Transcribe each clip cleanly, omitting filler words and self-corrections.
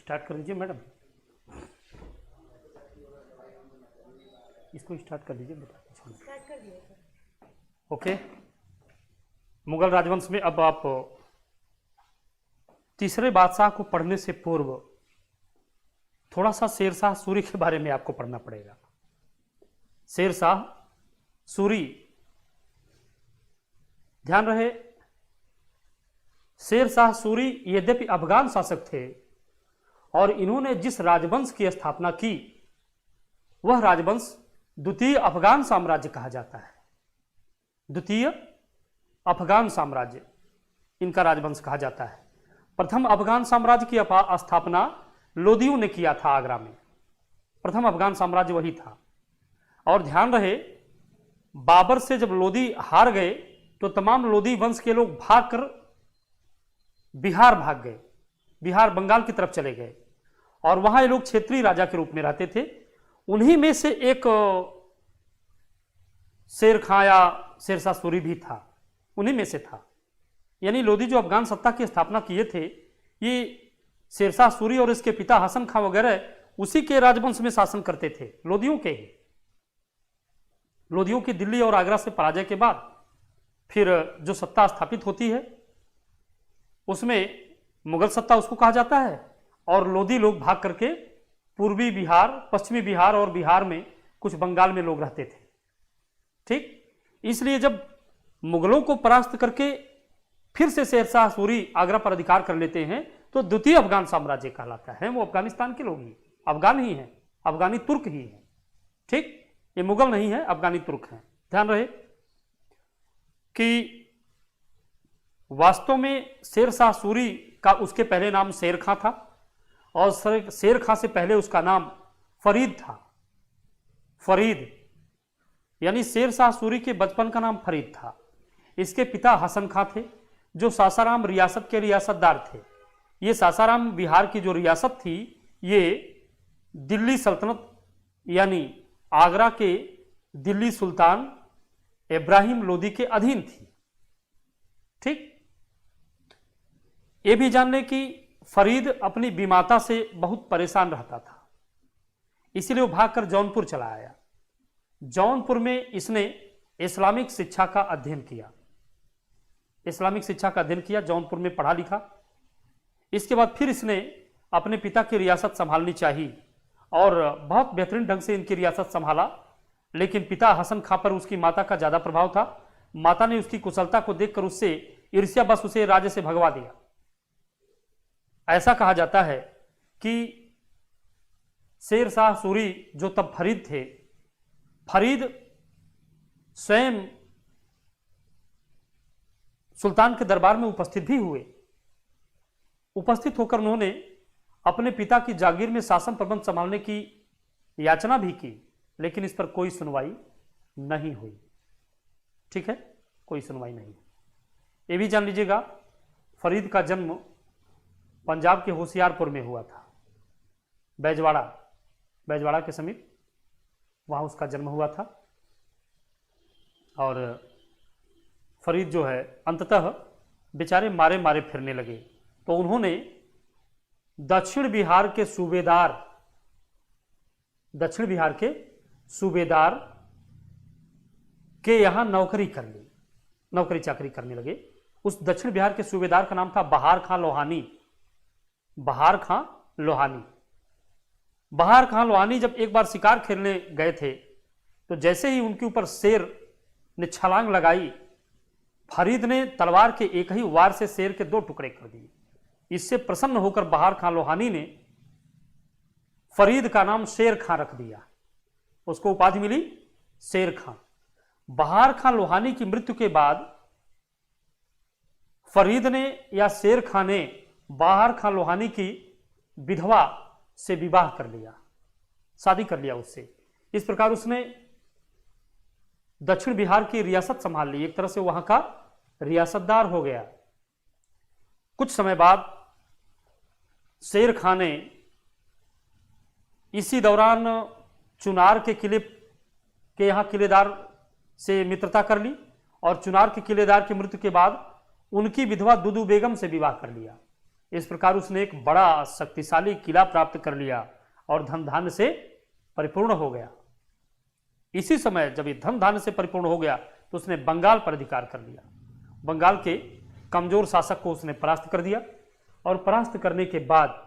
Start कर दीजिए madam, इसको स्टार्ट कर दीजिए बेटा। ओके, मुगल राजवंश में अब आप तीसरे बादशाह को पढ़ने से पूर्व थोड़ा सा शेरशाह सूरी के बारे में आपको पढ़ना पड़ेगा। शेरशाह सूरी, ध्यान रहे, शेरशाह सूरी यद्यपि अफगान शासक थे और इन्होंने जिस राजवंश की स्थापना की वह राजवंश द्वितीय अफगान साम्राज्य कहा जाता है। द्वितीय अफगान साम्राज्य इनका राजवंश कहा जाता है। प्रथम अफगान साम्राज्य की स्थापना लोदियों ने किया था आगरा में। प्रथम अफगान साम्राज्य वही था। और ध्यान रहे, बाबर से जब लोदी हार गए तो तमाम लोदी वंश के लोग भागकर बिहार भाग गए, बिहार बंगाल की तरफ चले गए और वहां ये लोग क्षेत्रीय राजा के रूप में रहते थे। उन्हीं में से एक शेर खां या शेरशाह सूरी भी था, उन्हीं में से था। यानी लोदी जो अफगान सत्ता की स्थापना किए थे, ये शेरशाह सूरी और इसके पिता हसन खां वगैरह उसी के राजवंश में शासन करते थे, लोदियों के ही। लोदियों की दिल्ली और आगरा से पराजय के बाद फिर जो सत्ता स्थापित होती है उसमें मुगल सत्ता उसको कहा जाता है और लोदी लोग भाग करके पूर्वी बिहार, पश्चिमी बिहार और बिहार में कुछ बंगाल में लोग रहते थे। ठीक, इसलिए जब मुगलों को परास्त करके फिर से शेरशाह सूरी आगरा पर अधिकार कर लेते हैं तो द्वितीय अफगान साम्राज्य कहलाता है। वो अफगानिस्तान के लोग ही, अफगान ही हैं, अफगानी तुर्क ही हैं। ठीक, ये मुगल नहीं है, अफगानी तुर्क हैं। ध्यान रहे कि वास्तव में शेरशाह सूरी का उसके पहले नाम शेर खां था और शेर खां से पहले उसका नाम फरीद था। फरीद यानी शेरशाह सूरी के बचपन का नाम फरीद था। इसके पिता हसन खां थे जो सासाराम रियासत के रियासतदार थे। ये सासाराम बिहार की जो रियासत थी ये दिल्ली सल्तनत यानी आगरा के दिल्ली सुल्तान इब्राहिम लोदी के अधीन थी। ठीक, ये भी जान लें कि फरीद अपनी बीमाता से बहुत परेशान रहता था, इसलिए वो भागकर जौनपुर चला आया। जौनपुर में इसने इस्लामिक शिक्षा का अध्ययन किया, इस्लामिक शिक्षा का अध्ययन किया, जौनपुर में पढ़ा लिखा। इसके बाद फिर इसने अपने पिता की रियासत संभालनी चाहिए और बहुत बेहतरीन ढंग से इनकी रियासत संभाला। लेकिन पिता हसन खां पर उसकी माता का ज्यादा प्रभाव था। माता ने उसकी कुशलता को देखकर उससे ईर्ष्या बस उसे राज्य से भगवा दिया। ऐसा कहा जाता है कि शेरशाह सूरी जो तब फरीद थे, फरीद स्वयं सुल्तान के दरबार में उपस्थित भी हुए। उपस्थित होकर उन्होंने अपने पिता की जागीर में शासन प्रबंध संभालने की याचना भी की, लेकिन इस पर कोई सुनवाई नहीं हुई। ठीक है, कोई सुनवाई नहीं। ये भी जान लीजिएगा, फरीद का जन्म पंजाब के होशियारपुर में हुआ था, बैजवाड़ा, बैजवाड़ा के समीप वहां उसका जन्म हुआ था। और फरीद जो है अंततः बेचारे मारे मारे फिरने लगे, तो उन्होंने दक्षिण बिहार के सूबेदार, दक्षिण बिहार के सूबेदार के यहां नौकरी कर ली, नौकरी चाकरी करने लगे। उस दक्षिण बिहार के सूबेदार का नाम था बहार खां लोहानी। बहार खां लोहानी, बहार खां लोहानी जब एक बार शिकार खेलने गए थे तो जैसे ही उनके ऊपर शेर ने छलांग लगाई, फरीद ने तलवार के एक ही वार से शेर के 2 टुकड़े कर दिए। इससे प्रसन्न होकर बहार खां लोहानी ने फरीद का नाम शेर खां रख दिया, उसको उपाधि मिली शेर खां। बहार खां लोहानी की मृत्यु के बाद फरीद ने या शेर खां ने बहार खां लोहानी की विधवा से विवाह कर लिया, शादी कर लिया उससे। इस प्रकार उसने दक्षिण बिहार की रियासत संभाल ली, एक तरह से वहां का रियासतदार हो गया। कुछ समय बाद शेर खां ने इसी दौरान चुनार के किले के यहां किलेदार से मित्रता कर ली और चुनार के किलेदार की मृत्यु के बाद उनकी विधवा दुदू बेगम से विवाह कर लिया। इस प्रकार उसने एक बड़ा शक्तिशाली किला प्राप्त कर लिया और धन धान्य से परिपूर्ण हो गया। इसी समय जब ये धन धान्य से परिपूर्ण हो गया तो उसने बंगाल पर अधिकार कर लिया। बंगाल के कमजोर शासक को उसने परास्त कर दिया और परास्त करने के बाद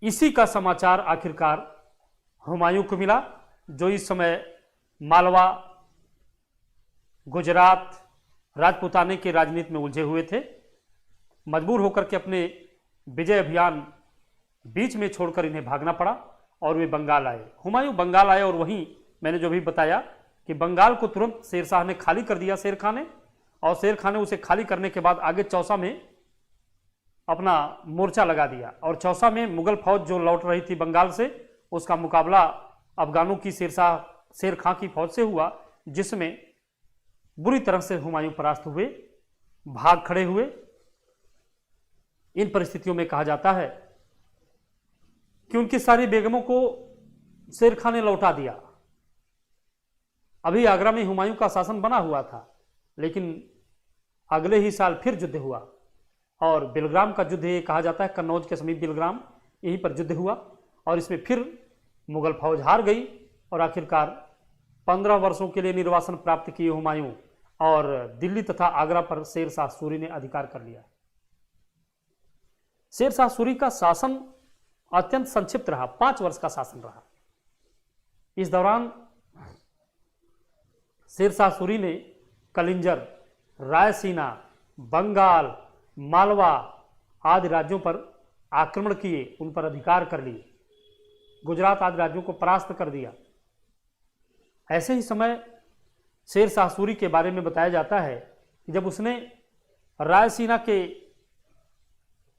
इसी का समाचार आखिरकार हुमायूं को मिला, जो इस समय मालवा, गुजरात, राजपूताने के राजनीति में उलझे हुए थे। मजबूर होकर के अपने विजय अभियान बीच में छोड़कर इन्हें भागना पड़ा और वे बंगाल आए। हुमायूं बंगाल आए और वहीं मैंने जो भी बताया कि बंगाल को तुरंत शेर शाह ने खाली कर दिया, शेर खां ने, और शेर खां ने उसे खाली करने के बाद आगे चौसा में अपना मोर्चा लगा दिया और चौसा में मुगल फौज जो लौट रही थी बंगाल से, उसका मुकाबला अफगानों की शेर खां की फौज से हुआ, जिसमें बुरी तरह से हुमायूं परास्त हुए, भाग खड़े हुए। इन परिस्थितियों में कहा जाता है कि उनकी सारी बेगमों को शेर खां ने लौटा दिया। अभी आगरा में हुमायूं का शासन बना हुआ था, लेकिन अगले ही साल फिर युद्ध हुआ और बिलग्राम का युद्ध, ये कहा जाता है कन्नौज के समीप बिलग्राम, यहीं पर युद्ध हुआ और इसमें फिर मुगल फौज हार गई और आखिरकार 15 वर्षों के लिए निर्वासन प्राप्त किए हुमायूं और दिल्ली तथा आगरा पर शेर शाह सूरी ने अधिकार कर लिया। शेर शाह सूरी का शासन अत्यंत संक्षिप्त रहा, 5 वर्ष का शासन रहा। इस दौरान शेर शाह सूरी ने कलिंजर, रायसीना, बंगाल, मालवा आदि राज्यों पर आक्रमण किए, उन पर अधिकार कर लिए, गुजरात आदि राज्यों को परास्त कर दिया। ऐसे ही समय शेर शाह सूरी के बारे में बताया जाता है कि जब उसने रायसीना के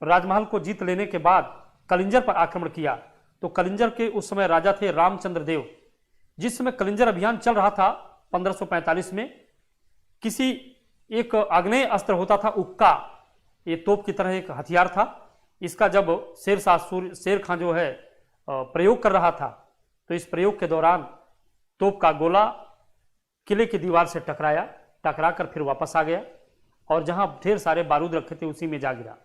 राजमहल को जीत लेने के बाद कलिंजर पर आक्रमण किया, तो कलिंजर के उस समय राजा थे रामचंद्र देव। जिस समय कलिंजर अभियान चल रहा था 1545 में, किसी एक आग्नेय अस्त्र होता था उक्का, ये तोप की तरह एक हथियार था। इसका जब शेर खां जो है प्रयोग कर रहा था, तो इस प्रयोग के दौरान तोप का गोला किले की दीवार से टकरा कर फिर वापस आ गया और जहां ढेर सारे बारूद रखे थे उसी में जा गिरा।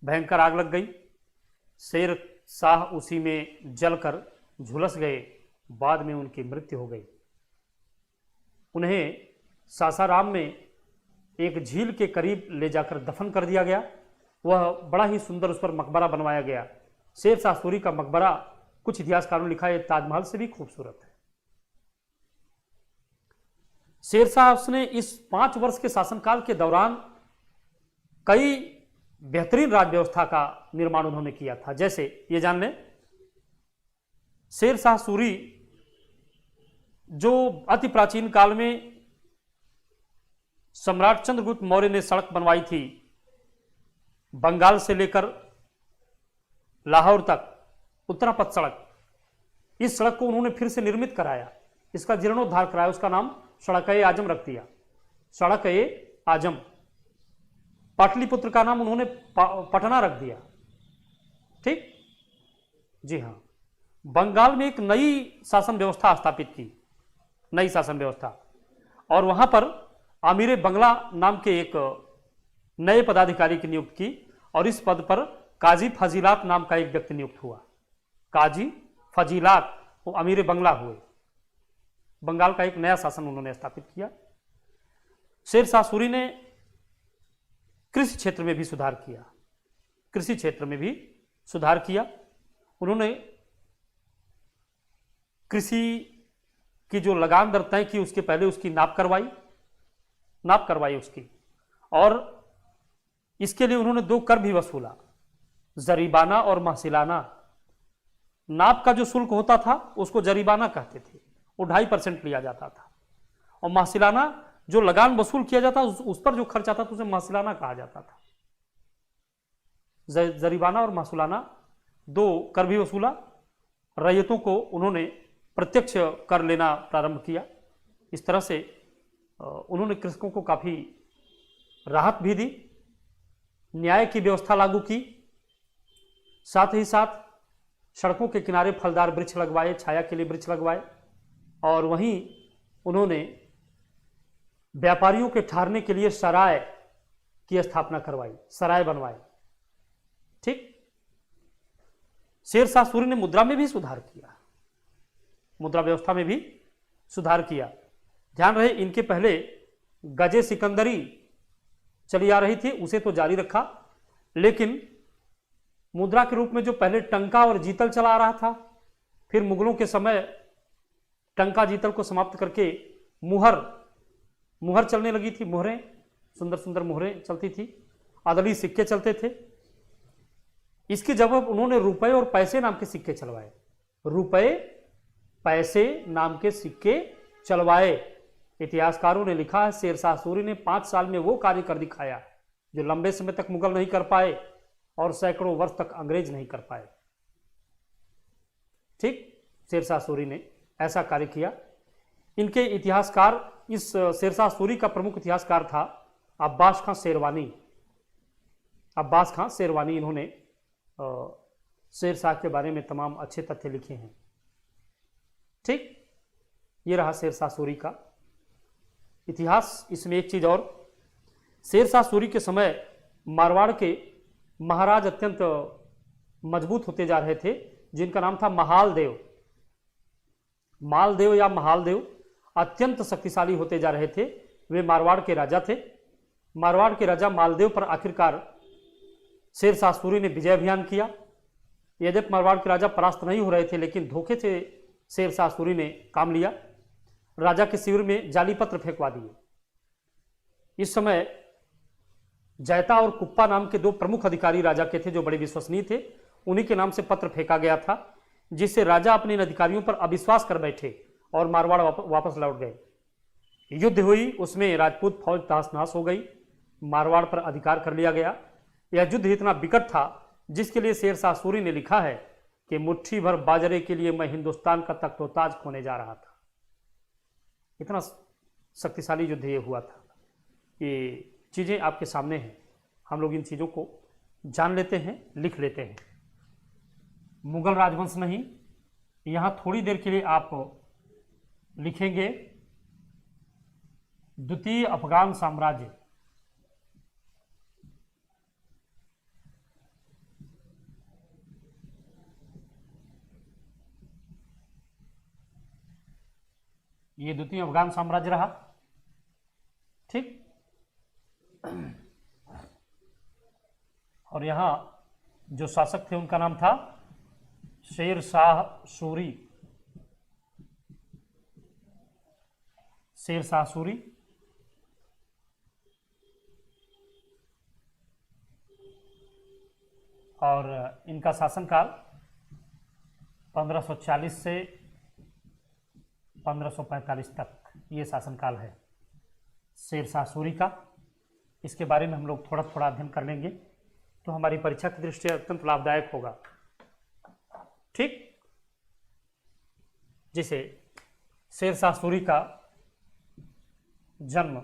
भयंकर आग लग गई, शेर शाह उसी में जलकर झुलस गए, बाद में उनकी मृत्यु हो गई। उन्हें सासाराम में एक झील के करीब ले जाकर दफन कर दिया गया। वह बड़ा ही सुंदर, उस पर मकबरा बनवाया गया। शेर शाह सूरी का मकबरा कुछ इतिहासकारों ने लिखा है ताजमहल से भी खूबसूरत है। शेर शाह ने इस 5 वर्ष के शासनकाल के दौरान कई बेहतरीन राज व्यवस्था का निर्माण उन्होंने किया था। जैसे ये जान लें, शेर शाह सूरी जो अति प्राचीन काल में सम्राट चंद्रगुप्त मौर्य ने सड़क बनवाई थी, बंगाल से लेकर लाहौर तक उत्तरापथ सड़क, इस सड़क को उन्होंने फिर से निर्मित कराया, इसका जीर्णोद्धार कराया, उसका नाम सड़क-ए-आजम रख दिया, सड़क-ए-आजम। पाटलिपुत्र का नाम उन्होंने पटना रख दिया। ठीक, जी हाँ। बंगाल में एक नई शासन व्यवस्था स्थापित की, नई शासन व्यवस्था, और वहां पर आमिर बंगला नाम के एक नए पदाधिकारी की नियुक्त की और इस पद पर काजी फजीलात नाम का एक व्यक्ति नियुक्त हुआ। काजी फजीलात वो अमीर बंगला हुए। बंगाल का एक नया शासन उन्होंने स्थापित किया। शेर शाह सूरी ने कृषि क्षेत्र में भी सुधार किया, कृषि क्षेत्र में भी सुधार किया। उन्होंने कृषि की जो लगान दर तय की, उसके पहले उसकी नाप करवाई उसकी, और इसके लिए उन्होंने 2 कर भी वसूला, जरीबाना और महसिलाना। नाप का जो शुल्क होता था उसको जरीबाना कहते थे, वो 2.5% लिया जाता था, और महसिलाना जो लगान वसूल किया जाता उस पर जो खर्च आता था उसे महसिलाना कहा जाता था। जरीबाना और महसिलाना 2 कर भी वसूला। रैयतों को उन्होंने प्रत्यक्ष कर लेना प्रारंभ किया। इस तरह से उन्होंने कृषकों को काफी राहत भी दी, न्याय की व्यवस्था लागू की, साथ ही साथ सड़कों के किनारे फलदार वृक्ष लगवाए, छाया के लिए वृक्ष लगवाए, और वहीं उन्होंने व्यापारियों के ठहरने के लिए सराय की स्थापना करवाई, सराय बनवाए। ठीक। शेरशाह सूरी ने मुद्रा में भी सुधार किया, मुद्रा व्यवस्था में भी सुधार किया। ध्यान रहे, इनके पहले गजे सिकंदरी चली आ रही थी, उसे तो जारी रखा, लेकिन मुद्रा के रूप में जो पहले टंका और जीतल चला आ रहा था, फिर मुगलों के समय टंका जीतल को समाप्त करके मुहर चलने लगी थी। मुहरें, सुंदर सुंदर मुहरें चलती थी, अदली सिक्के चलते थे। इसकी जगह उन्होंने रुपए और पैसे नाम के सिक्के चलवाए, रुपए पैसे नाम के सिक्के चलवाए। इतिहासकारों ने लिखा है शेरशाह सूरी ने 5 साल में वो कार्य कर दिखाया जो लंबे समय तक मुगल नहीं कर पाए और सैकड़ों वर्ष तक अंग्रेज नहीं कर पाए। ठीक, शेरशाह सूरी ने ऐसा कार्य किया। इनके इतिहासकार, इस शेरशाह सूरी का प्रमुख इतिहासकार था अब्बास खां शेरवानी। अब्बास खां शेरवानी, इन्होंने शेरशाह के बारे में तमाम अच्छे तथ्य लिखे हैं। ठीक, ये रहा शेरशाह सूरी का इतिहास। इसमें एक चीज और, शेरशाह सूरी के समय मारवाड़ के महाराज अत्यंत मजबूत होते जा रहे थे, जिनका नाम था महालदेव। मालदेव या महालदेव अत्यंत शक्तिशाली होते जा रहे थे। वे मारवाड़ के राजा थे। मारवाड़ के राजा मालदेव पर आखिरकार शेरशाह सूरी ने विजय अभियान किया। यद्यपि मारवाड़ के राजा परास्त नहीं हो रहे थे, लेकिन धोखे से शेरशाह सूरी ने काम लिया, राजा के शिविर में जाली पत्र फेंकवा दिए। इस समय जैता और कुप्पा नाम के 2 प्रमुख अधिकारी राजा के थे जो बड़े विश्वसनीय थे। उन्हीं के नाम से पत्र फेंका गया था, जिससे राजा अपने इन अधिकारियों पर अविश्वास कर बैठे और मारवाड़ वापस लौट गए। युद्ध हुई, उसमें राजपूत फौज तहस नहस हो गई, मारवाड़ पर अधिकार कर लिया गया। यह युद्ध इतना विकट था जिसके लिए शेरशाह सूरी ने लिखा है कि मुट्ठी भर बाजरे के लिए मैं हिंदुस्तान का तख्तोताज खोने जा रहा था। इतना शक्तिशाली युद्ध ये हुआ था। ये चीज़ें आपके सामने हैं, हम लोग इन चीज़ों को जान लेते हैं, लिख लेते हैं। मुगल राजवंश नहीं, यहाँ थोड़ी देर के लिए आप लिखेंगे द्वितीय अफगान साम्राज्य। ये द्वितीय अफगान साम्राज्य रहा। ठीक, और यहां जो शासक थे उनका नाम था शेरशाह सूरी। शेरशाह सूरी और इनका शासनकाल 1540 से 1545 तक ये शासनकाल है शेरशाह सूरी का। इसके बारे में हम लोग थोड़ा थोड़ा अध्ययन कर लेंगे तो हमारी परीक्षा की दृष्टि से अत्यंत लाभदायक होगा। ठीक, जिसे शेरशाह सूरी का जन्म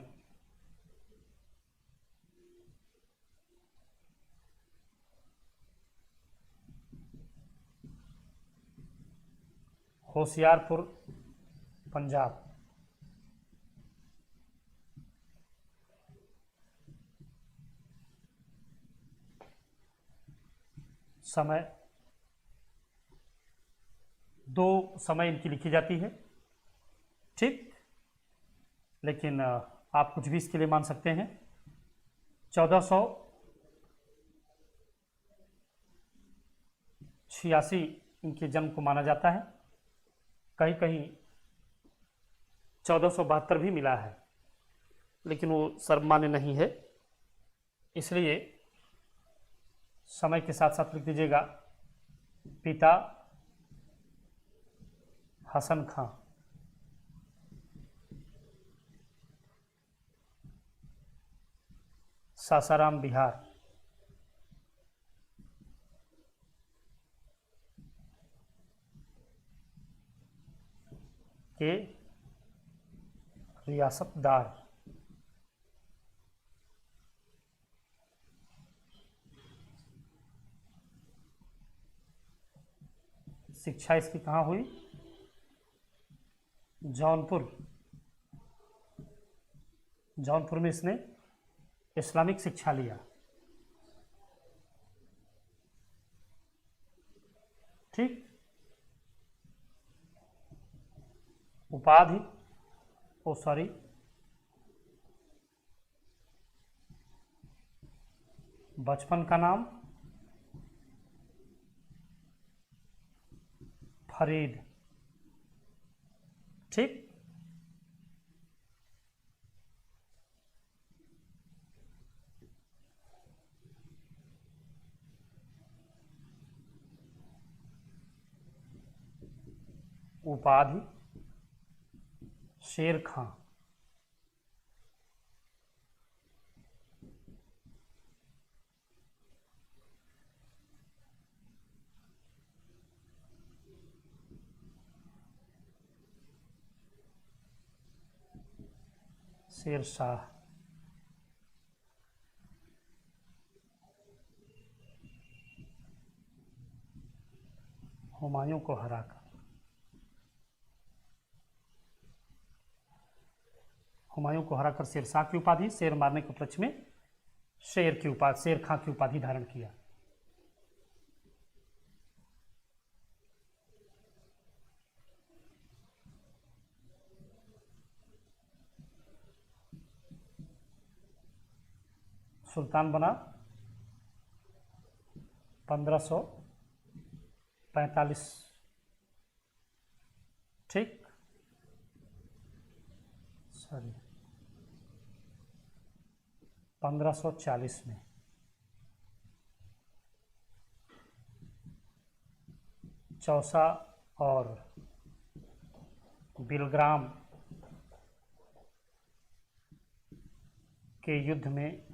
होशियारपुर, पंजाब। समय 2 समय इनकी लिखी जाती है। ठीक, लेकिन आप कुछ भी इसके लिए मान सकते हैं। 1486 इनके जन्म को माना जाता है, कहीं कहीं 1472 भी मिला है, लेकिन वो सर्वमान्य नहीं है, इसलिए समय के साथ साथ लिख दीजिएगा पिता हसन खां। सासाराम, बिहार। के रियासतदार। शिक्षा इसकी कहाँ हुई? जौनपुर। जौनपुर में इसने इस्लामिक शिक्षा लिया। ठीक। उपाधि, ओ सॉरी, बचपन का नाम फरीद। ठीक। उपाधि शेर खां। शेर शाह। हुमायूं को हराकर। हुमायूं को हराकर शेरशाह की उपाधि, शेर मारने के उपलक्ष्य में शेर की उपाधि, शेर खां की उपाधि धारण किया। सुल्तान बना 1545। ठीक। सॉरी, 1540 में। चौसा और बिलग्राम के युद्ध में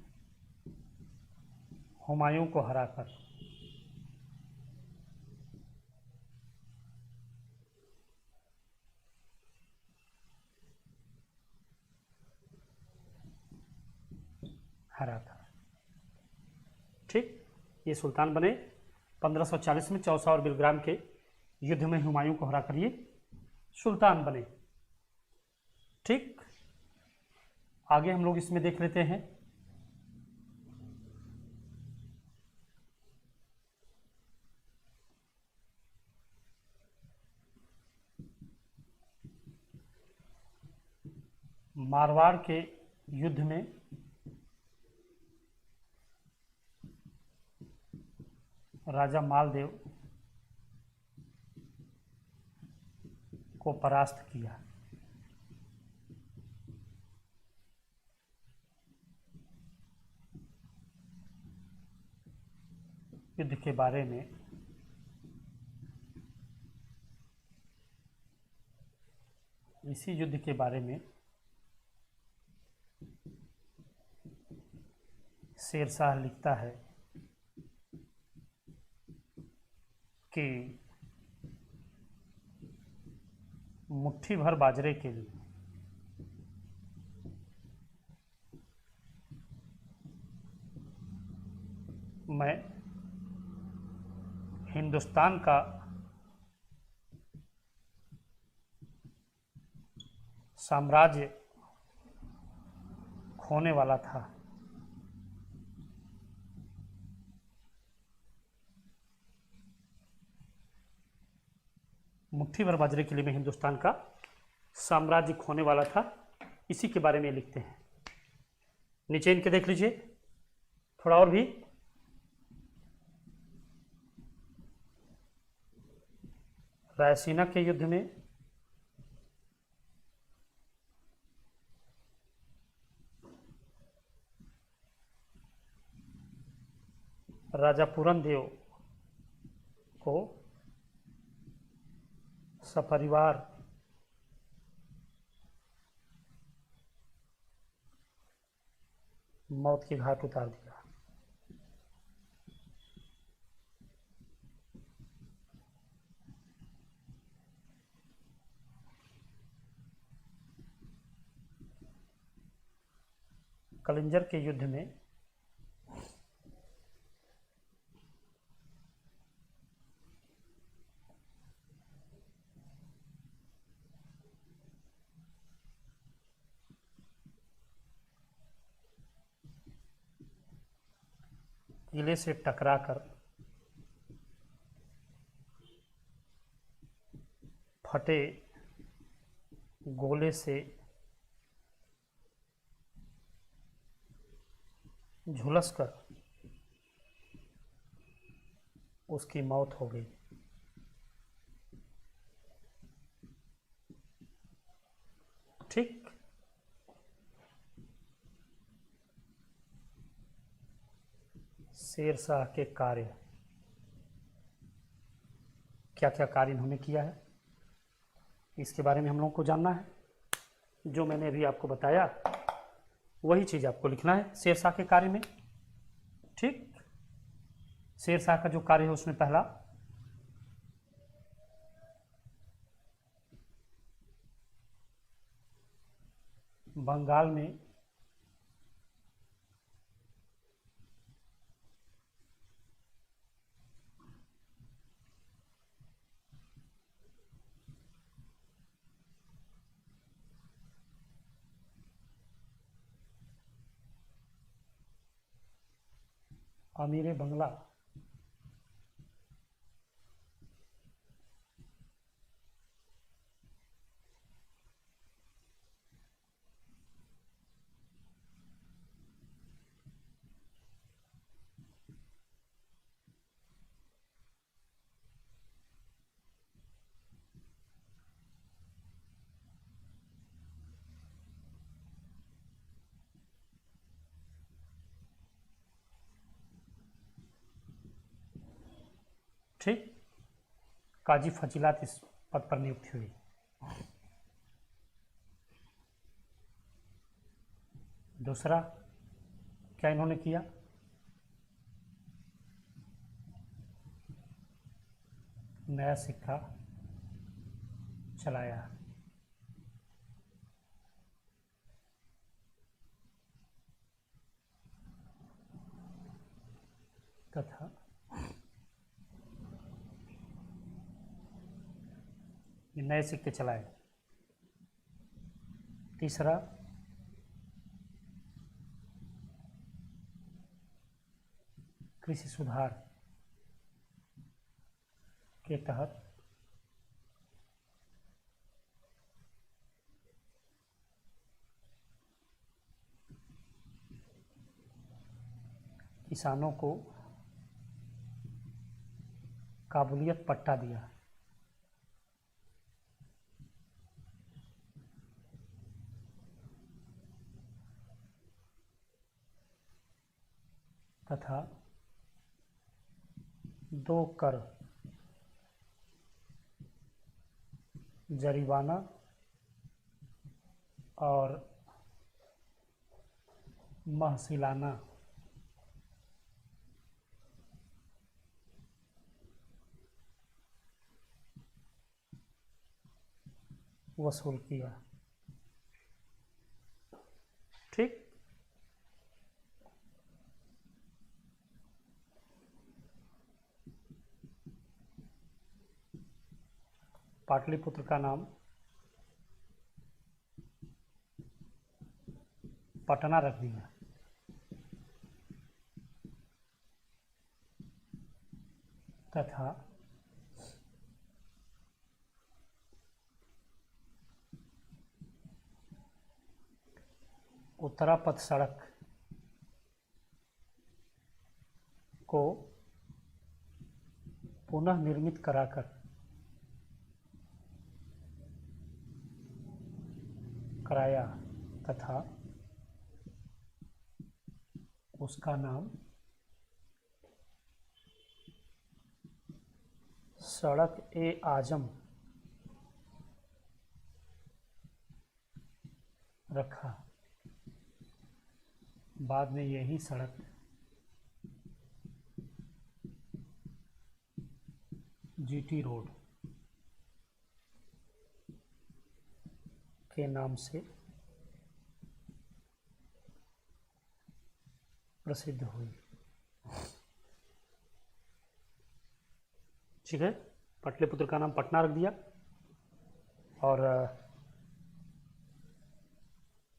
हुमायूं को हराकर हरा था। ठीक। ये सुल्तान बने 1540 में, चौसा और बिलग्राम के युद्ध में हुमायूं को हराकर ये सुल्तान बने। ठीक। आगे हम लोग इसमें देख लेते हैं मारवाड़ के युद्ध में राजा मालदेव को परास्त किया। युद्ध के बारे में इसी युद्ध के बारे में शेरशाह लिखता है कि मुट्ठी भर बाजरे के लिए मैं हिंदुस्तान का साम्राज्य खोने वाला था। मुट्ठी भर बाजरे के लिए मैं हिंदुस्तान का साम्राज्य खोने वाला था, इसी के बारे में लिखते हैं। नीचे इनके देख लीजिए थोड़ा और भी। रायसीना के युद्ध में राजा पूरनदेव को सपरिवार मौत के घाट उतार दिया। कलिंजर के युद्ध में किले से टकराकर फटे गोले से झुलसकर उसकी मौत हो गई। ठीक। शेरशाह के कार्य, क्या क्या कार्य इन्होंने किया है, इसके बारे में हम लोगों को जानना है। जो मैंने अभी आपको बताया वही चीज़ आपको लिखना है शेरशाह के कार्य में। ठीक। शेरशाह का जो कार्य है उसमें पहला, बंगाल में अमीर बंगला ठीक, काजी फजीलात इस पद पर नियुक्त हुई। दूसरा क्या इन्होंने किया, नया सिक्का चलाया। तथा नए सिक्के चलाए। तीसरा कृषि सुधार के तहत किसानों को काबुलियत पट्टा दिया। तथा 2 कर जरिमाना और महसिलाना वसूल किया। ठीक। पाटलिपुत्र का नाम पटना रख दिया। तथा उत्तरापथ सड़क को पुनः निर्मित कराया तथा उसका नाम सड़क ए आजम रखा। बाद में यही सड़क जीटी रोड के नाम से प्रसिद्ध हुई। ठीक है, पाटलिपुत्र का नाम पटना रख दिया और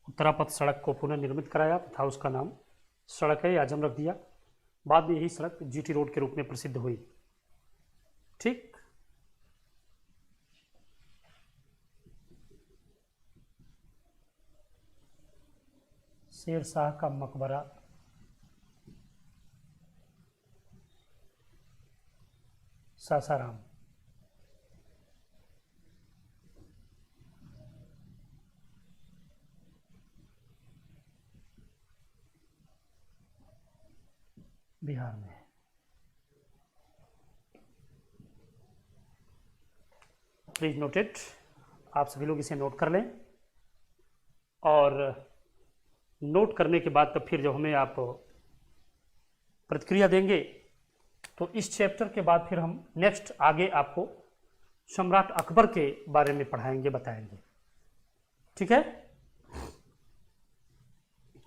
उत्तरापथ सड़क को पुनः निर्मित कराया तथा उसका नाम सड़क ए आजम रख दिया। बाद में यही सड़क जीटी रोड के रूप में प्रसिद्ध हुई। ठीक, शेर शाह का मकबरा सासाराम। बिहार में। प्लीज नोटेड, आप सभी लोग इसे नोट कर लें, और नोट करने के बाद तब फिर जब हमें आप प्रतिक्रिया देंगे तो इस चैप्टर के बाद फिर हम नेक्स्ट आगे आपको सम्राट अकबर के बारे में पढ़ाएंगे, बताएंगे। ठीक है,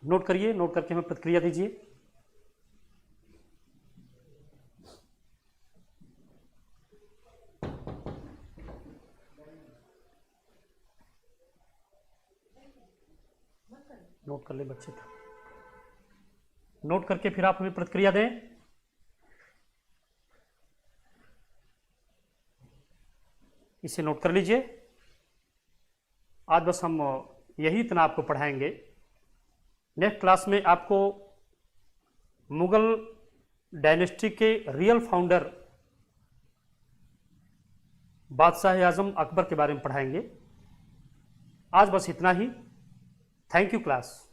नोट करिए, नोट करके हमें प्रतिक्रिया दीजिए। नोट कर ले बच्चे, नोट करके फिर आप हमें प्रतिक्रिया दें। इसे नोट कर लीजिए। आज बस हम यही इतना आपको पढ़ाएंगे। नेक्स्ट क्लास में आपको मुगल डायनेस्टी के रियल फाउंडर बादशाह आजम अकबर के बारे में पढ़ाएंगे। आज बस इतना ही। Thank you class.